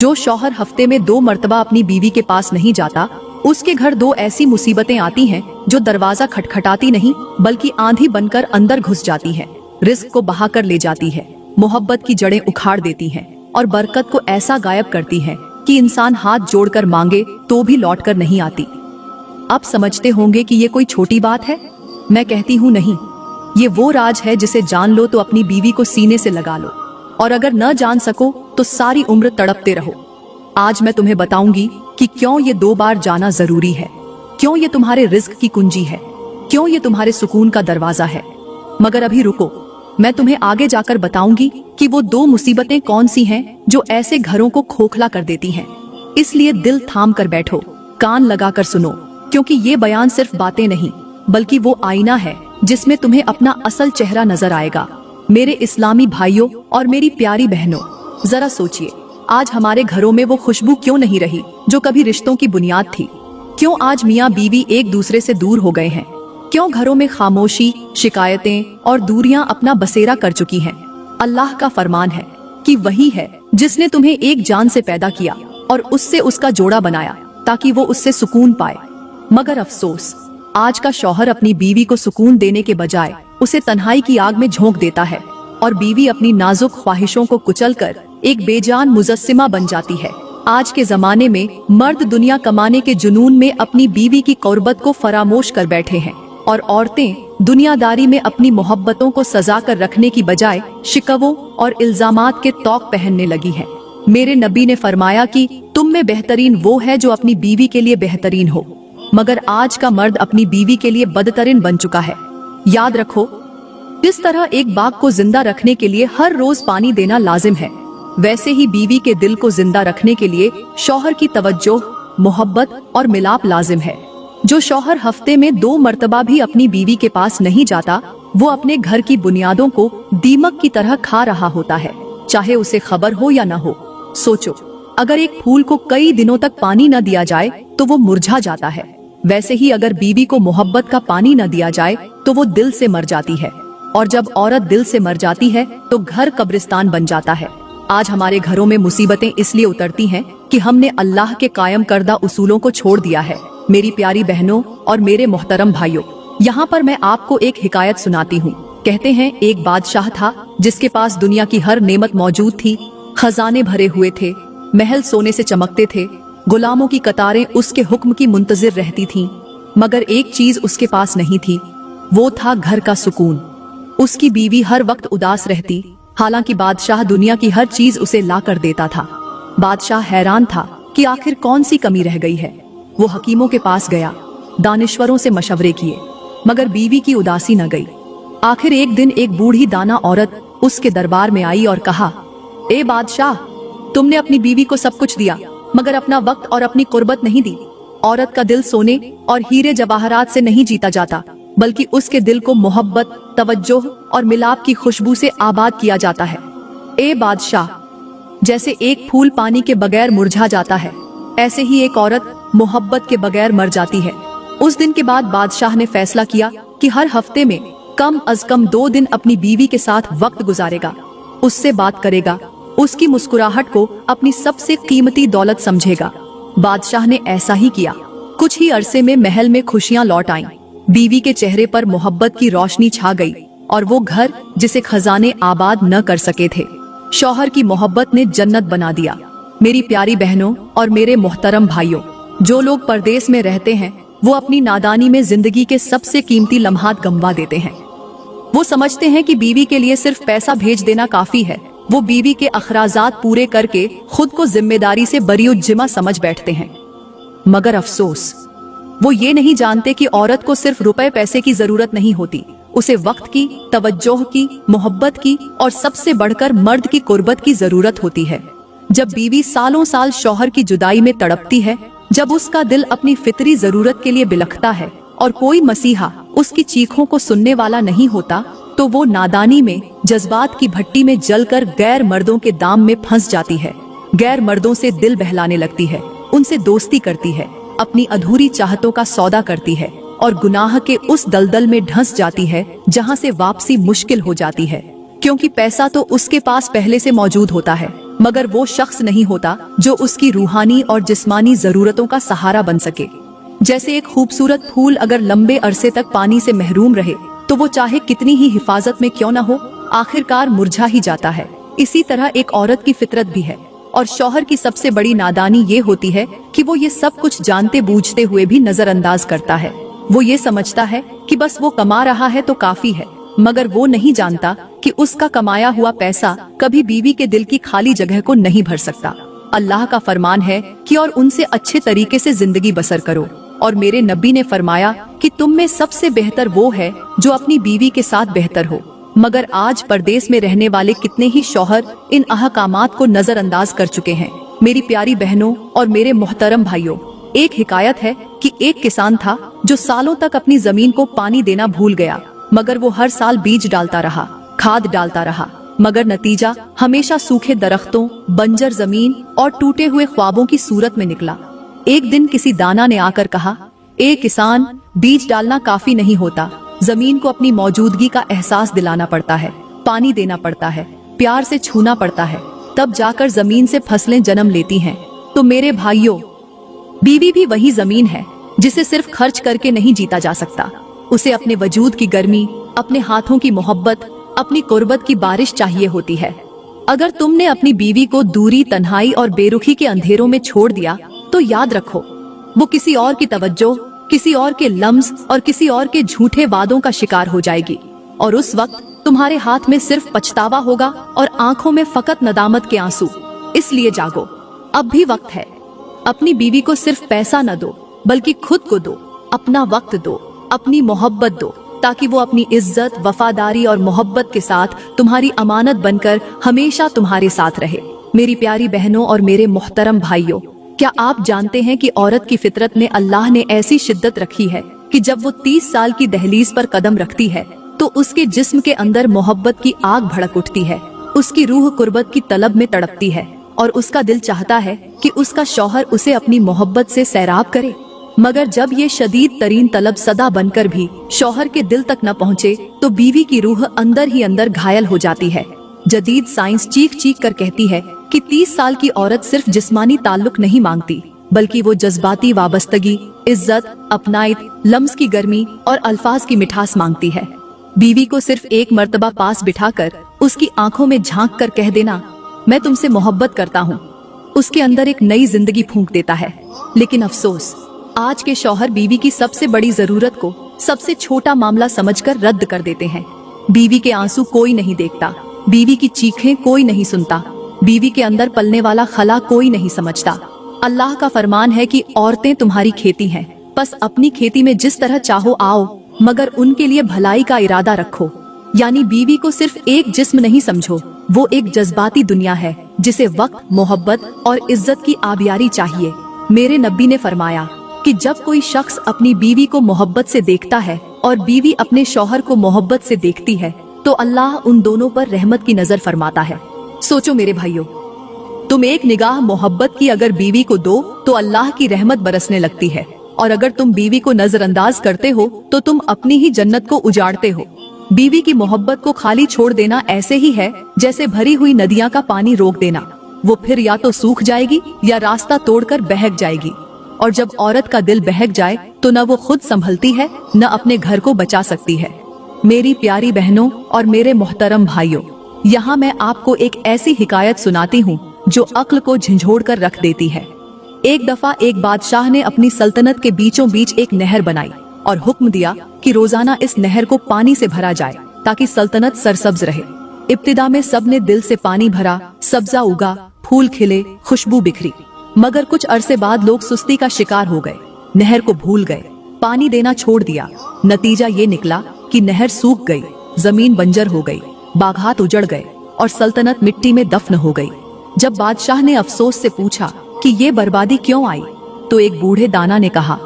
जो शौहर हफ्ते में 2 मर्तबा अपनी बीवी के पास नहीं जाता, उसके घर 2 ऐसी मुसीबतें आती हैं जो दरवाजा खटखटाती नहीं बल्कि आंधी बनकर अंदर घुस जाती हैं, रिस्क को बहाकर ले जाती है, मोहब्बत की जड़ें उखाड़ देती हैं और बरकत को ऐसा गायब करती हैं कि इंसान हाथ जोड़कर मांगे तो भी लौट कर नहीं आती। आप समझते होंगे कि ये कोई छोटी बात है। मैं कहती हूँ नहीं, ये वो राज है जिसे जान लो तो अपनी बीवी को सीने से लगा लो, और अगर न जान सको तो सारी उम्र तड़पते रहो। आज मैं तुम्हें बताऊंगी कि क्यों ये 2 बार जाना जरूरी है, क्यों ये तुम्हारे रिस्क की कुंजी है, क्यों ये तुम्हारे सुकून का दरवाजा है। मगर अभी रुको, मैं तुम्हें आगे जाकर बताऊंगी कि वो 2 मुसीबतें कौन सी हैं जो ऐसे घरों को खोखला कर देती हैं। इसलिए दिल थाम कर बैठो, कान लगा कर सुनो, क्योंकि ये बयान सिर्फ बातें नहीं बल्कि वो आईना है जिसमें तुम्हें अपना असल चेहरा नजर आएगा। मेरे इस्लामी भाइयों और मेरी प्यारी बहनों, जरा सोचिए, आज हमारे घरों में वो खुशबू क्यों नहीं रही जो कभी रिश्तों की बुनियाद थी। क्यों आज मियाँ बीवी एक दूसरे से दूर हो गए हैं। क्यों घरों में खामोशी, शिकायतें और दूरियां अपना बसेरा कर चुकी हैं। अल्लाह का फरमान है कि वही है जिसने तुम्हें एक जान से पैदा किया और उससे उसका जोड़ा बनाया ताकि वो उससे सुकून पाए। मगर अफसोस, आज का शौहर अपनी बीवी को सुकून देने के बजाय उसे तन्हाई की आग में झोंक देता है और बीवी अपनी नाजुक ख्वाहिशों को कुचलकर एक बेजान मुजस्सिमा बन जाती है। आज के जमाने में मर्द दुनिया कमाने के जुनून में अपनी बीवी की कुर्बत को फरामोश कर बैठे हैं और औरतें दुनियादारी में अपनी मोहब्बतों को सजा कर रखने की बजाय शिकवों और इल्जामात के तौक पहनने लगी हैं। मेरे नबी ने फरमाया कि तुम में बेहतरीन वो है जो अपनी बीवी के लिए बेहतरीन हो, मगर आज का मर्द अपनी बीवी के लिए बदतरीन बन चुका है। याद रखो, जिस तरह एक बाग को जिंदा रखने के लिए हर रोज पानी देना लाजिम है, वैसे ही बीवी के दिल को जिंदा रखने के लिए शौहर की तवज्जो, मोहब्बत और मिलाप लाजिम है। जो शौहर हफ्ते में 2 मर्तबा भी अपनी बीवी के पास नहीं जाता, वो अपने घर की बुनियादों को दीमक की तरह खा रहा होता है, चाहे उसे खबर हो या न हो। सोचो, अगर एक फूल को कई दिनों तक पानी न दिया जाए तो वो मुरझा जाता है, वैसे ही अगर बीवी को मोहब्बत का पानी न दिया जाए तो वो दिल से मर जाती है, और जब औरत दिल से मर जाती है तो घर कब्रिस्तान बन जाता है। आज हमारे घरों में मुसीबतें इसलिए उतरती हैं कि हमने अल्लाह के कायम करदा उसूलों को छोड़ दिया है। मेरी प्यारी बहनों और मेरे मोहतरम भाइयों, यहाँ पर मैं आपको एक हिकायत सुनाती हूँ। कहते हैं एक बादशाह था जिसके पास दुनिया की हर नेमत मौजूद थी, खजाने भरे हुए थे, महल सोने से चमकते थे, गुलामों की कतारें उसके हुक्म की मुंतजिर रहती थीं, मगर एक चीज उसके पास नहीं थी, वो था घर का सुकून। उसकी बीवी हर वक्त उदास रहती, हालांकि बादशाह दुनिया की हर चीज उसे ला कर देता था। बादशाह हैरान था कि आखिर कौन सी कमी रह गई है। वो हकीमों के पास गया, दानिश्वरों से मशवरे किए, मगर बीवी की उदासी न गई। आखिर एक दिन एक बूढ़ी दाना औरत उसके दरबार में आई और कहा, ए बादशाह, तुमने अपनी बीवी को सब कुछ दिया मगर अपना वक्त और अपनी कुर्बत नहीं दी। औरत का दिल सोने और हीरे जवाहरात से नहीं जीता जाता, बल्कि उसके दिल को मोहब्बत, तवज्जो और मिलाप की खुशबू से आबाद किया जाता है। ए बादशाह, जैसे एक फूल पानी के बगैर मुरझा जाता है, ऐसे ही एक औरत मोहब्बत के बगैर मर जाती है। उस दिन के बाद बादशाह ने फैसला किया कि हर हफ्ते में कम अज कम 2 दिन अपनी बीवी के साथ वक्त गुजारेगा, उससे बात करेगा, उसकी मुस्कुराहट को अपनी सबसे कीमती दौलत समझेगा। बादशाह ने ऐसा ही किया। कुछ ही अरसे में महल में खुशियां लौट आईं। बीवी के चेहरे पर मोहब्बत की रोशनी छा गई और वो घर जिसे खजाने आबाद न कर सके थे, शौहर की मोहब्बत ने जन्नत बना दिया। मेरी प्यारी बहनों और मेरे मोहतरम भाइयों, जो लोग परदेश में रहते हैं वो अपनी नादानी में जिंदगी के सबसे कीमती लम्हात गंवा देते हैं। वो समझते हैं कि बीवी के लिए सिर्फ पैसा भेज देना काफी है। वो बीवी के अखराजात पूरे करके खुद को जिम्मेदारी से बरीउज्जिमा समझ बैठते हैं। मगर अफसोस, वो ये नहीं जानते कि औरत को सिर्फ रुपए पैसे की जरूरत नहीं होती, उसे वक्त की, तवज्जोह की, मोहब्बत की और सबसे बढ़कर मर्द की कुर्बत की जरूरत होती है। जब बीवी सालों साल शौहर की जुदाई में तड़पती है, जब उसका दिल अपनी फितरी जरूरत के लिए बिलखता है और कोई मसीहा उसकी चीखों को सुनने वाला नहीं होता, तो वो नादानी में जज्बात की भट्टी में जलकर गैर मर्दों के दाम में फंस जाती है। गैर मर्दों से दिल बहलाने लगती है, उनसे दोस्ती करती है, अपनी अधूरी चाहतों का सौदा करती है और गुनाह के उस दलदल में धंस जाती है जहां से वापसी मुश्किल हो जाती है, क्योंकि पैसा तो उसके पास पहले से मौजूद होता है मगर वो शख्स नहीं होता जो उसकी रूहानी और जिस्मानी जरूरतों का सहारा बन सके। जैसे एक खूबसूरत फूल अगर लंबे अरसे तक पानी से महरूम रहे तो वो चाहे कितनी ही हिफाजत में क्यों न हो, आखिरकार मुरझा ही जाता है। इसी तरह एक औरत की फितरत भी है। और शौहर की सबसे बड़ी नादानी ये होती है कि वो ये सब कुछ जानते बूझते हुए भी नजरअंदाज करता है। वो ये समझता है कि बस वो कमा रहा है तो काफी है, मगर वो नहीं जानता कि उसका कमाया हुआ पैसा कभी बीवी के दिल की खाली जगह को नहीं भर सकता। अल्लाह का फरमान है कि और उनसे अच्छे तरीके से जिंदगी बसर करो। और मेरे नबी ने फरमाया कि तुम में सबसे बेहतर वो है जो अपनी बीवी के साथ बेहतर हो। मगर आज परदेश में रहने वाले कितने ही शौहर इन अहकामात को नजरअंदाज कर चुके हैं। मेरी प्यारी बहनों और मेरे मोहतरम भाइयों, एक हिकायत है कि एक किसान था जो सालों तक अपनी जमीन को पानी देना भूल गया, मगर वो हर साल बीज डालता रहा, खाद डालता रहा, मगर नतीजा हमेशा सूखे दरख्तों, बंजर जमीन और टूटे हुए ख्वाबों की सूरत में निकला। एक दिन किसी दाना ने आकर कहा, ए किसान, बीज डालना काफी नहीं होता, जमीन को अपनी मौजूदगी का एहसास दिलाना पड़ता है, पानी देना पड़ता है, प्यार से छूना पड़ता है, तब जाकर जमीन से फसलें जन्म लेती हैं। तो मेरे भाइयों, बीवी भी वही जमीन है जिसे सिर्फ खर्च करके नहीं जीता जा सकता। उसे अपने वजूद की गर्मी, अपने हाथों की मोहब्बत, अपनी कुर्बत की बारिश चाहिए होती है। अगर तुमने अपनी बीवी को दूरी, तन्हाई और बेरुखी के अंधेरों में छोड़ दिया तो याद रखो, वो किसी और की तवज्जो, किसी और के लम्स और किसी और के झूठे वादों का शिकार हो जाएगी। और उस वक्त तुम्हारे हाथ में सिर्फ पछतावा होगा और आंखों में फकत नदामत के आंसू। इसलिए जागो, अब भी वक्त है। अपनी बीवी को सिर्फ पैसा न दो, बल्कि खुद को दो, अपना वक्त दो, अपनी मोहब्बत दो, ताकि वो अपनी इज्जत, वफादारी और मोहब्बत के साथ तुम्हारी अमानत बनकर हमेशा तुम्हारे साथ रहे। मेरी प्यारी बहनों और मेरे मोहतरम भाइयों, क्या आप जानते हैं कि औरत की फितरत में अल्लाह ने ऐसी शिद्दत रखी है कि जब वो 30 साल की दहलीज पर कदम रखती है तो उसके जिस्म के अंदर मोहब्बत की आग भड़क उठती है। उसकी रूह कुर्बत की तलब में तड़पती है और उसका दिल चाहता है कि उसका शौहर उसे अपनी मोहब्बत से सैराब करे। मगर जब ये शदीद तरीन तलब सदा बनकर भी शौहर के दिल तक न पहुँचे तो बीवी की रूह अंदर ही अंदर घायल हो जाती है। जदीद साइंस चीख चीख कर कहती है कि 30 साल की औरत सिर्फ जिस्मानी ताल्लुक नहीं मांगती, बल्कि वो जज्बाती वाबस्तगी, इज्जत, अपनाइत, लम्स की गर्मी और अल्फाज की मिठास मांगती है। बीवी को सिर्फ एक मर्तबा पास बिठाकर उसकी आंखों में झांक कर कह देना, मैं तुमसे मोहब्बत करता हूँ, उसके अंदर एक नई जिंदगी फूंक देता है। लेकिन अफसोस, आज के शौहर बीवी की सबसे बड़ी जरूरत को सबसे छोटा मामला समझकर रद्द कर देते हैं। बीवी के आंसू कोई नहीं देखता, बीवी की चीखें कोई नहीं सुनता, बीवी के अंदर पलने वाला खला कोई नहीं समझता। अल्लाह का फरमान है कि औरतें तुम्हारी खेती हैं, बस अपनी खेती में जिस तरह चाहो आओ, मगर उनके लिए भलाई का इरादा रखो। यानी बीवी को सिर्फ एक जिस्म नहीं समझो, वो एक जज्बाती दुनिया है जिसे वक्त, मोहब्बत और इज्जत की आबियारी चाहिए। मेरे नबी ने फरमाया कि जब कोई शख्स अपनी बीवी को मोहब्बत से देखता है और बीवी अपने शौहर को मोहब्बत से देखती है तो अल्लाह उन दोनों पर रहमत की नजर फरमाता है। सोचो मेरे भाइयों, तुम एक निगाह मोहब्बत की अगर बीवी को दो तो अल्लाह की रहमत बरसने लगती है, और अगर तुम बीवी को नजरअंदाज करते हो तो तुम अपनी ही जन्नत को उजाड़ते हो। बीवी की मोहब्बत को खाली छोड़ देना ऐसे ही है जैसे भरी हुई नदियां का पानी रोक देना। वो फिर या तो सूख जाएगी या रास्ता तोड़कर बहक जाएगी। और जब औरत का दिल बहक जाए तो न वो खुद संभलती है, न अपने घर को बचा सकती है। मेरी प्यारी बहनों और मेरे मोहतरम भाइयों, यहाँ मैं आपको एक ऐसी हिकायत सुनाती हूँ जो अक्ल को झंझोड़ कर रख देती है। एक दफा एक बादशाह ने अपनी सल्तनत के बीचों बीच एक नहर बनाई और हुक्म दिया कि रोजाना इस नहर को पानी से भरा जाए ताकि सल्तनत सरसब्ज रहे। इब्तिदा में सबने दिल से पानी भरा, सब्जा उगा, फूल खिले, खुशबू बिखरी। मगर कुछ अरसे बाद लोग सुस्ती का शिकार हो गए, नहर को भूल गए, पानी देना छोड़ दिया। नतीजा ये निकला कि नहर सूख गई, जमीन बंजर हो गई, बागात उजड़ गए और सल्तनत मिट्टी में दफन हो गई। जब बादशाह ने अफसोस से पूछा कि ये बर्बादी क्यों आई, तो एक बूढ़े दाना ने कहा,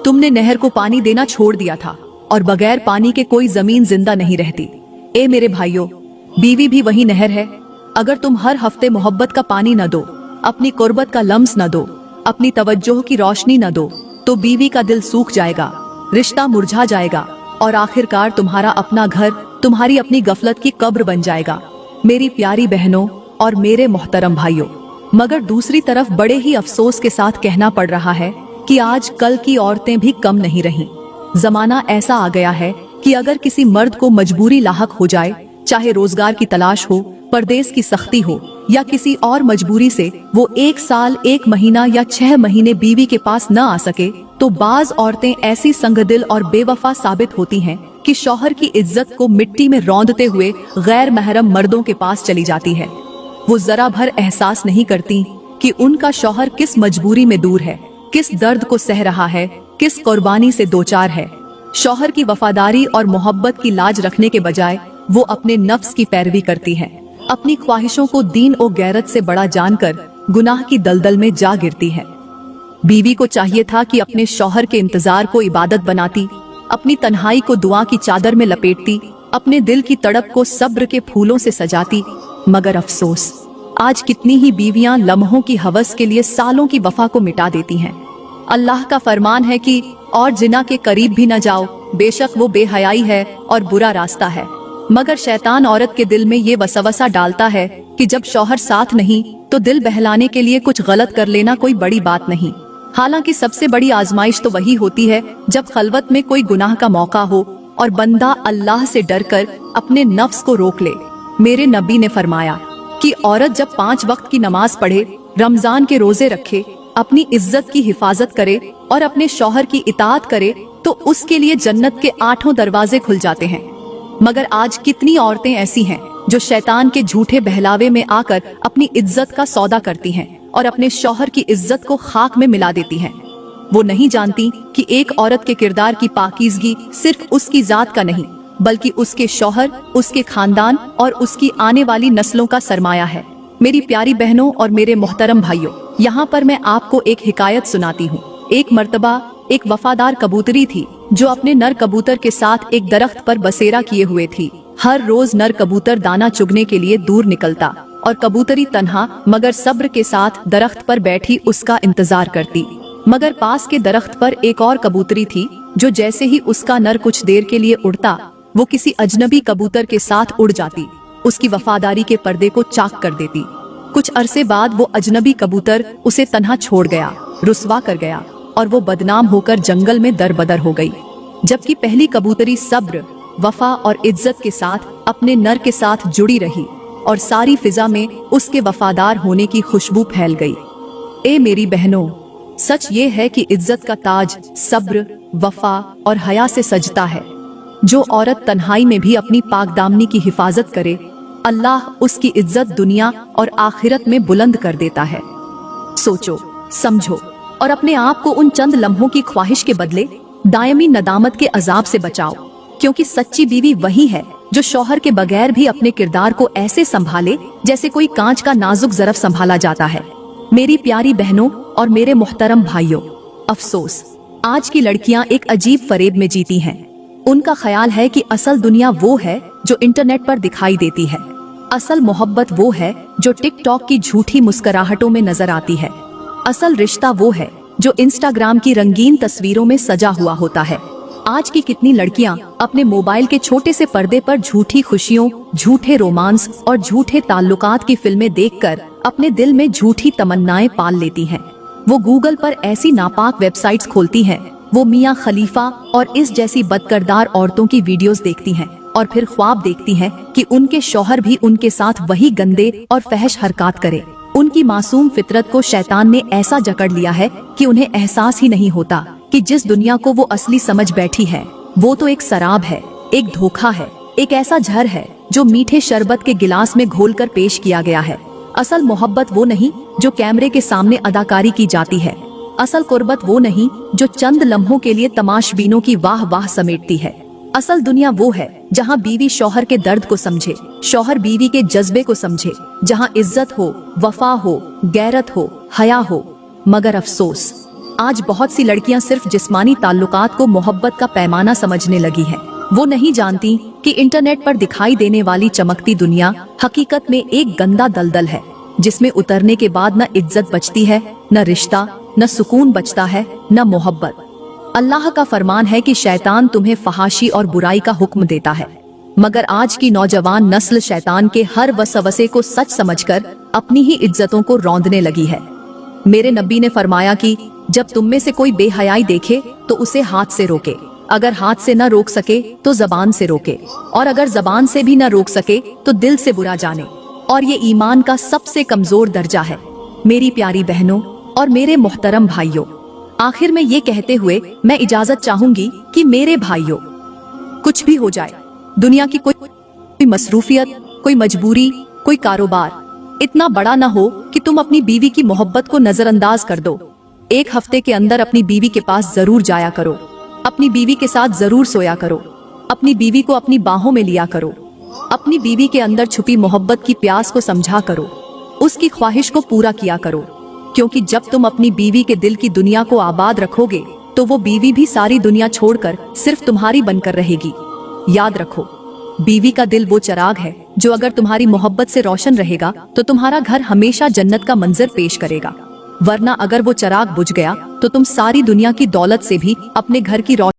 तुमने नहर को पानी देना छोड़ दिया था और बगैर पानी के कोई जमीन जिंदा नहीं रहती। ए मेरे भाइयों, बीवी भी वही नहर है। अगर तुम हर हफ्ते मोहब्बत का पानी न दो, अपनी कुर्बत का लम्स न दो, अपनी तवज्जो की रोशनी न दो, तो बीवी का दिल सूख जाएगा, रिश्ता मुरझा जाएगा और आखिरकार तुम्हारा अपना घर तुम्हारी अपनी गफलत की कब्र बन जाएगा। मेरी प्यारी बहनों और मेरे मोहतरम भाइयों, मगर दूसरी तरफ बड़े ही अफसोस के साथ कहना पड़ रहा है कि आज कल की औरतें भी कम नहीं रहीं। जमाना ऐसा आ गया है कि अगर किसी मर्द को मजबूरी लाहक हो जाए, चाहे रोजगार की तलाश हो, परदेश की सख्ती हो या किसी और मजबूरी से वो 1 साल 1 महीना या 6 महीने बीवी के पास न आ सके, तो बाज औरतें ऐसी संगदिल और बेवफा साबित होती हैं कि शौहर की इज्जत को मिट्टी में रौंदते हुए गैर महरम मर्दों के पास चली जाती है। वो जरा भर एहसास नहीं करती कि उनका शौहर किस मजबूरी में दूर है, किस दर्द को सह रहा है, किस कुर्बानी से दोचार है। शौहर की वफादारी और मोहब्बत की लाज रखने के बजाय वो अपने नफ्स की पैरवी करती है, अपनी ख्वाहिशों को दीन और गैरत से बड़ा जानकर गुनाह की दलदल में जा गिरती है। बीवी को चाहिए था कि अपने शौहर के इंतजार को इबादत बनाती, अपनी तन्हाई को दुआ की चादर में लपेटती, अपने दिल की तड़प को सब्र के फूलों से सजाती। मगर अफसोस, आज कितनी ही बीवियां लम्हों की हवस के लिए सालों की वफा को मिटा देती हैं। अल्लाह का फरमान है कि और जिना के करीब भी न जाओ, बेशक वो बेहयाई है और बुरा रास्ता है। मगर शैतान औरत के दिल में ये वसवसा डालता है कि जब शौहर साथ नहीं तो दिल बहलाने के लिए कुछ गलत कर लेना कोई बड़ी बात नहीं। हालांकि सबसे बड़ी आजमाइश तो वही होती है जब खलवत में कोई गुनाह का मौका हो और बंदा अल्लाह से डरकर अपने नफ्स को रोक ले। मेरे नबी ने फरमाया कि औरत जब 5 वक्त की नमाज पढ़े, रमजान के रोजे रखे, अपनी इज्जत की हिफाजत करे और अपने शौहर की इताअत करे तो उसके लिए जन्नत के 8 दरवाजे खुल जाते हैं। मगर आज कितनी औरतें ऐसी हैं जो शैतान के झूठे बहलावे में आकर अपनी इज्जत का सौदा करती हैं और अपने शौहर की इज्जत को खाक में मिला देती हैं। वो नहीं जानती कि एक औरत के किरदार की पाकीज़गी सिर्फ उसकी जात का नहीं, बल्कि उसके शौहर, उसके खानदान और उसकी आने वाली नस्लों का सरमाया है। मेरी प्यारी बहनों और मेरे मोहतरम भाइयों, यहाँ पर मैं आपको एक हिकायत सुनाती हूँ। एक मर्तबा एक वफादार कबूतरी थी जो अपने नर कबूतर के साथ एक दरख्त पर बसेरा किए हुए थी। हर रोज नर कबूतर दाना चुगने के लिए दूर निकलता और कबूतरी तन्हा मगर सब्र के साथ दरख्त पर बैठी उसका इंतजार करती। मगर पास के दरख्त पर एक और कबूतरी थी जो जैसे ही उसका नर कुछ देर के लिए उड़ता, वो किसी अजनबी कबूतर के साथ उड़ जाती, उसकी वफादारी के पर्दे को चाक कर देती। कुछ अरसे बाद वो अजनबी कबूतर उसे तन्हा छोड़ गया, रुसवा कर गया और वो बदनाम होकर जंगल में दरबदर हो गई। जबकि पहली कबूतरी सब्र, वफा और इज्जत के साथ अपने नर के साथ जुड़ी रही और सारी फिजा में उसके वफादार होने की खुशबू फैल गई। ए मेरी बहनों, सच ये है कि इज्जत का ताज सब्र, वफा और हया से सजता है। जो औरत तन्हाई में भी अपनी पाकदामनी की हिफाजत करे, अल्लाह उसकी इज्जत दुनिया और आखिरत में बुलंद कर देता है। सोचो, समझो और अपने आप को उन चंद लम्हों की ख्वाहिश के बदले दायमी नदामत के अजाब से बचाओ, क्योंकि सच्ची बीवी वही है जो शौहर के बगैर भी अपने किरदार को ऐसे संभाले जैसे कोई कांच का नाजुक ज़रफ संभाला जाता है। मेरी प्यारी बहनों और मेरे मोहतरम भाइयों, अफसोस, आज की लड़कियां एक अजीब फरेब में जीती हैं। उनका ख्याल है कि असल दुनिया वो है जो इंटरनेट पर दिखाई देती है, असल मोहब्बत वो है जो टिकटॉक की झूठी मुस्कुराहटों में नजर आती है, असल रिश्ता वो है जो इंस्टाग्राम की रंगीन तस्वीरों में सजा हुआ होता है। आज की कितनी लड़कियां अपने मोबाइल के छोटे से पर्दे पर झूठी खुशियों, झूठे रोमांस और झूठे ताल्लुकात की फिल्में देखकर अपने दिल में झूठी तमन्नाएं पाल लेती हैं। वो गूगल पर ऐसी नापाक वेबसाइट्स खोलती हैं, वो मियां खलीफा और इस जैसी बदकिरदार औरतों की वीडियोस देखती हैं और फिर ख्वाब देखती हैं कि उनके शौहर भी उनके साथ वही गंदे और फहश हरकत करे। उनकी मासूम फितरत को शैतान ने ऐसा जकड़ लिया है कि उन्हें एहसास ही नहीं होता कि जिस दुनिया को वो असली समझ बैठी है वो तो एक शराब है, एक धोखा है, एक ऐसा जहर है जो मीठे शरबत के गिलास में घोलकर पेश किया गया है। असल मोहब्बत वो नहीं जो कैमरे के सामने अदाकारी की जाती है, असल कुर्बत वो नहीं जो चंद लम्हों के लिए तमाशबीनों की वाह वाह समेटती है। असल दुनिया वो है जहाँ बीवी शौहर के दर्द को समझे, शौहर बीवी के जज्बे को समझे, जहाँ इज्जत हो, वफा हो, गैरत हो, हया हो। मगर अफसोस, आज बहुत सी लड़कियां सिर्फ जिस्मानी ताल्लुकात को मोहब्बत का पैमाना समझने लगी हैं। वो नहीं जानती कि इंटरनेट पर दिखाई देने वाली चमकती दुनिया हकीकत में एक गंदा दलदल है, जिसमें उतरने के बाद न इज्जत बचती है, न रिश्ता, न सुकून बचता है, न मोहब्बत। अल्लाह का फरमान है कि शैतान तुम्हें फहाशी और बुराई का हुक्म देता है, मगर आज की नौजवान नस्ल शैतान के हर वसवसे को सच समझकर अपनी ही इज्जतों को रौंदने लगी है। मेरे नबी ने फरमाया कि जब तुम में से कोई बेहयाई देखे तो उसे हाथ से रोके, अगर हाथ से न रोक सके तो जबान से रोके, और अगर जबान से भी न रोक सके तो दिल से बुरा जाने, और ये ईमान का सबसे कमजोर दर्जा है। मेरी प्यारी बहनों और मेरे मोहतरम भाइयों, आखिर में ये कहते हुए मैं इजाजत चाहूंगी कि मेरे भाइयों, कुछ भी हो जाए, दुनिया की कोई मसरूफियत, कोई मजबूरी, कोई कारोबार इतना बड़ा ना हो कि तुम अपनी बीवी की मोहब्बत को नजरअंदाज कर दो। एक हफ्ते के अंदर अपनी बीवी के पास जरूर जाया करो, अपनी बीवी के साथ जरूर सोया करो, अपनी बीवी को अपनी बाहों में लिया करो, अपनी बीवी के अंदर छुपी मोहब्बत की प्यास को समझा करो, उसकी ख्वाहिश को पूरा किया करो, क्योंकि जब तुम अपनी बीवी के दिल की दुनिया को आबाद रखोगे तो वो बीवी भी सारी दुनिया छोड़कर सिर्फ तुम्हारी बनकर रहेगी। याद रखो, बीवी का दिल वो चिराग है जो अगर तुम्हारी मोहब्बत से रोशन रहेगा तो तुम्हारा घर हमेशा जन्नत का मंजर पेश करेगा, वरना अगर वो चिराग बुझ गया तो तुम सारी दुनिया की दौलत से भी अपने घर की रोशनी